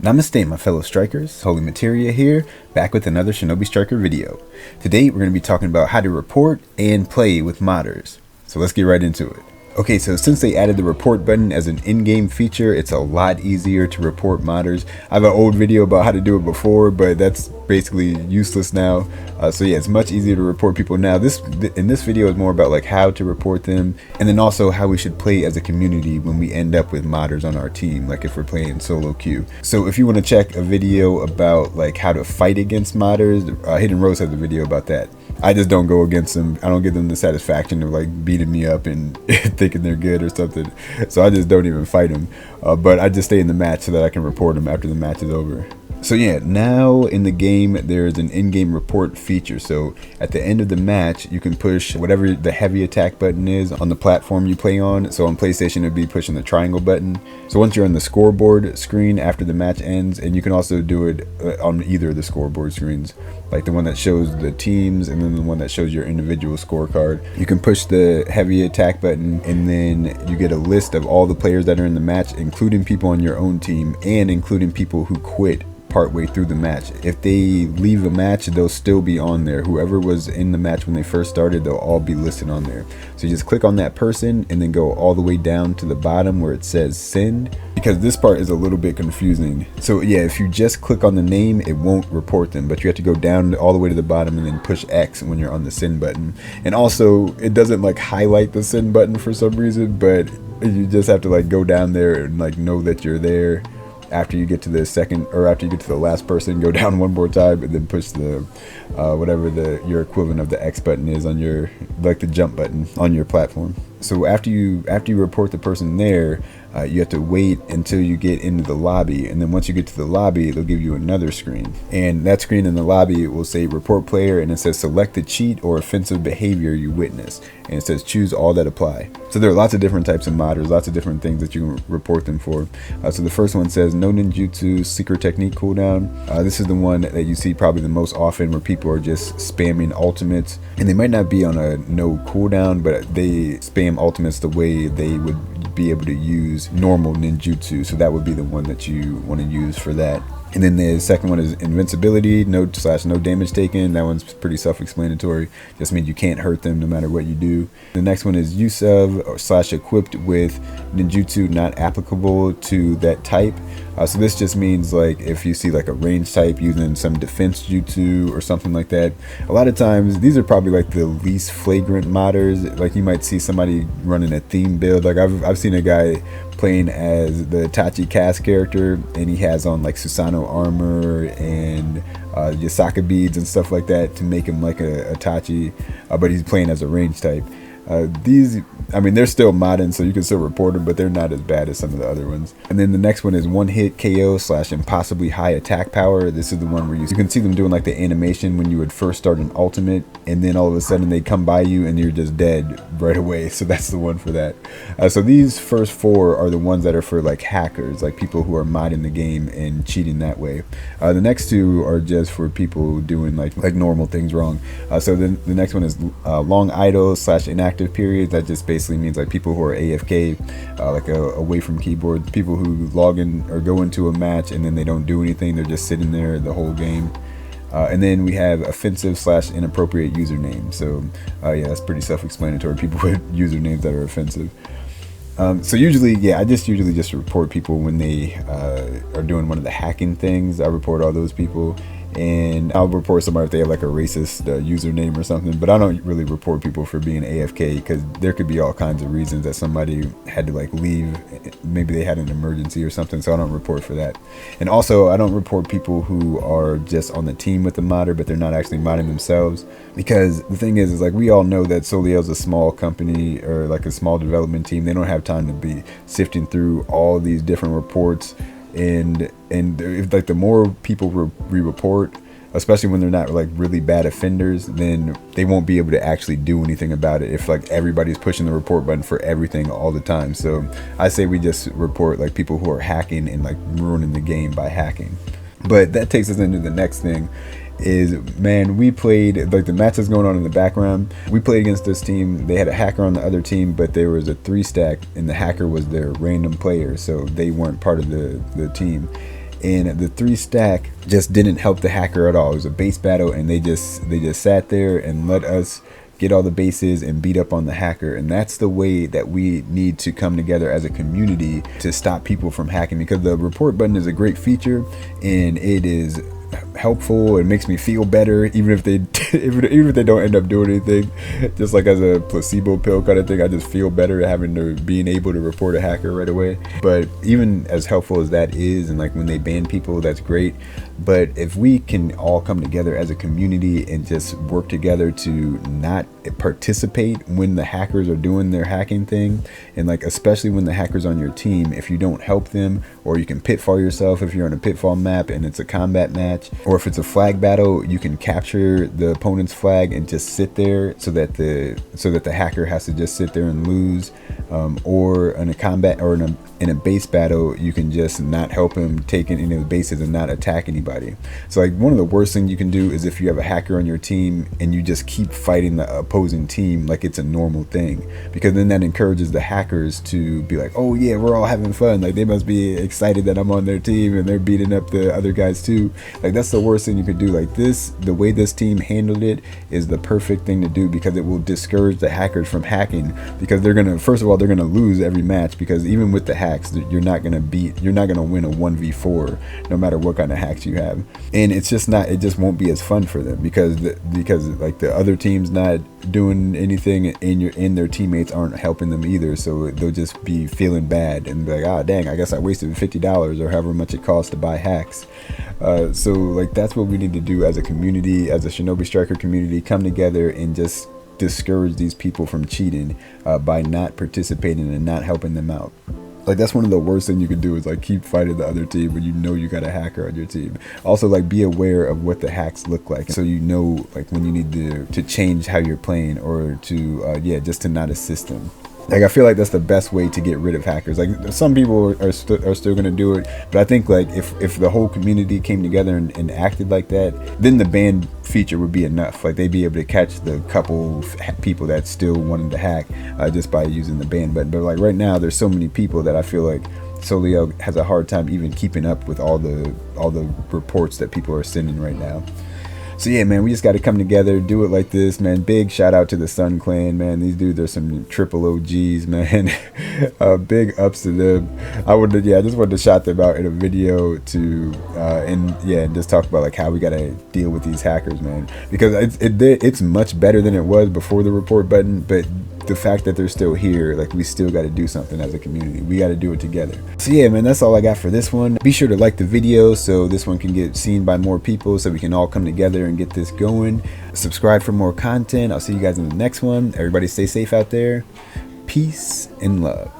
Namaste my fellow strikers, Holy Materia here, back with another Shinobi Striker video. Today we're going to be talking about how to report and play with modders. So let's get right into it. Okay, so since they added the report button as an in-game feature, it's a lot easier to report modders. I have an old video about how to do it before, but that's basically useless now. So yeah, it's much easier to report people now. In this video is more about like how to report them, and then also how we should play as a community when we end up with modders on our team, like if we're playing solo queue. So if you want to check a video about like how to fight against modders, Hidden Rose has a video about that. I just don't go against them. I don't give them the satisfaction of like beating me up and thinking they're good or something. So I just don't even fight them. But I just stay in the match so that I can report them after the match is over. So yeah, now in the game there's an in-game report feature. So at the end of the match, you can push whatever the heavy attack button is on the platform you play on. So on PlayStation it'd be pushing the triangle button. So once you're on the scoreboard screen after the match ends, and you can also do it on either of the scoreboard screens, like the one that shows the teams and then the one that shows your individual scorecard. You can push the heavy attack button, and then you get a list of all the players that are in the match, including people on your own team and including people who quit partway through the match. If they leave a match, they'll still be on there. Whoever was in the match when they first started, they'll all be listed on there. So you just click on that person and then go all the way down to the bottom where it says send, because this part is a little bit confusing. So yeah, if you just click on the name, it won't report them, but you have to go down all the way to the bottom and then push X when you're on the send button. And also it doesn't like highlight the send button for some reason, but you just have to like go down there and like know that you're there. After you get to the second, or after you get to the last person, go down one more time and then push the whatever your equivalent of the X button is on your, like the jump button on your platform. So after you report the person there, you have to wait until you get into the lobby, and then once you get to the lobby, they'll give you another screen, and that screen in the lobby will say report player, and it says select the cheat or offensive behavior you witnessed, and it says choose all that apply. So there are lots of different types of modders, lots of different things that you can report them for. So the first one says no ninjutsu secret technique cooldown. This is the one that you see probably the most often, where people are just spamming ultimates, and they might not be on a no cooldown, but they spam ultimates the way they would be able to use normal ninjutsu. So that would be the one that you want to use for that. And then the second one is invincibility, no damage taken. That one's pretty self-explanatory. Just means you can't hurt them no matter what you do. The next one is use of / equipped with ninjutsu not applicable to that type. So this just means like if you see like a range type using some defense jutsu or something like that. A lot of times these are probably like the least flagrant modders. Like you might see somebody running a theme build. Like I've seen a guy playing as the Itachi cast character, and he has on like Susanoo armor and Yasaka beads and stuff like that to make him like a Itachi, but he's playing as a range type. These, I mean, they're still modding, so you can still report them, but they're not as bad as some of the other ones. And then the next one is one hit KO / impossibly high attack power. This is the one where you can see them doing like the animation when you would first start an ultimate, and then all of a sudden they come by you and you're just dead right away. So that's the one for that. So these first four are the ones that are for like hackers, like people who are modding the game and cheating that way. The next two are just for people doing like normal things wrong. So then the next one is long idle / inactive periods. That just basically means like people who are AFK, like away from keyboard, people who log in or go into a match and then they don't do anything, they're just sitting there the whole game. And then we have offensive / inappropriate username. So yeah, that's pretty self-explanatory, people with usernames that are offensive. So usually, yeah, I usually just report people when they are doing one of the hacking things. I report all those people, and I'll report somebody if they have like a racist username or something, but I don't really report people for being AFK, because there could be all kinds of reasons that somebody had to like leave. Maybe they had an emergency or something, so I don't report for that. And also I don't report people who are just on the team with the modder, but they're not actually modding themselves, because the thing is like we all know that Soleil's a small company, or like a small development team. They don't have time to be sifting through all these different reports, and if like the more people we report, especially when they're not like really bad offenders, then they won't be able to actually do anything about it if like everybody's pushing the report button for everything all the time. So I say we just report like people who are hacking and like ruining the game by hacking. But that takes us into the next thing, is, man, we played, like the match that's going on in the background, we played against this team. They had a hacker on the other team, but there was a 3-stack and the hacker was their random player, so they weren't part of the team. and the 3 stack just didn't help the hacker at all. It was a base battle, and they just sat there and let us get all the bases and beat up on the hacker. And that's the way that we need to come together as a community to stop people from hacking, because the report button is a great feature and it is helpful. It makes me feel better, even if they even if they don't end up doing anything. Just like as a placebo pill kind of thing, I just feel better being able to report a hacker right away. But even as helpful as that is, and like when they ban people, that's great. But if we can all come together as a community and just work together to not participate when the hackers are doing their hacking thing, and like especially when the hackers on your team, if you don't help them, or you can pitfall yourself if you're on a pitfall map and it's a combat match, or if it's a flag battle, you can capture the opponent's flag and just sit there so that the hacker has to just sit there and lose. Or in a combat, or in a base battle, you can just not help him take any of the bases and not attack anybody. So like one of the worst things you can do is if you have a hacker on your team and you just keep fighting the opposing team like it's a normal thing, because then that encourages the hackers to be like, oh yeah, we're all having fun, like they must be excited that I'm on their team and they're beating up the other guys too. Like that's the worst thing you could do. Like the way this team handled it is the perfect thing to do, because it will discourage the hackers from hacking, because they're gonna, first of all, they're gonna lose every match, because even with the hacks, you're not gonna win a 1v4 no matter what kind of hacks you have. And it just won't be as fun for them, because like the other team's not doing anything and their teammates aren't helping them either, so they'll just be feeling bad and be like, ah, dang, I guess I wasted $50 or however much it costs to buy hacks. So like that's what we need to do as a community, as a Shinobi Striker community, come together and just discourage these people from cheating by not participating and not helping them out. Like that's one of the worst things you can do, is like keep fighting the other team when you know you got a hacker on your team. Also, like be aware of what the hacks look like, so you know like when you need to change how you're playing, or to just to not assist them. Like I feel like that's the best way to get rid of hackers. Like some people are still gonna do it, but I think like if the whole community came together and acted like that, then the ban feature would be enough. Like they'd be able to catch the couple people that still wanted to hack just by using the ban button. But like right now, there's so many people that I feel like Solio has a hard time even keeping up with all the reports that people are sending right now. So yeah, man, we just got to come together, do it like this, man. Big shout out to the Sun Clan, man. These dudes are some triple OGs, man. Big ups to them. I just wanted to shout them out in a video and just talk about like how we got to deal with these hackers, man. Because it's much better than it was before the report button, but the fact that they're still here, like we still got to do something as a community. We got to do it together. So yeah, man, that's all I got for this one. Be sure to like the video so this one can get seen by more people, so we can all come together and get this going. Subscribe for more content. I'll see you guys in the next one. Everybody stay safe out there. Peace and love.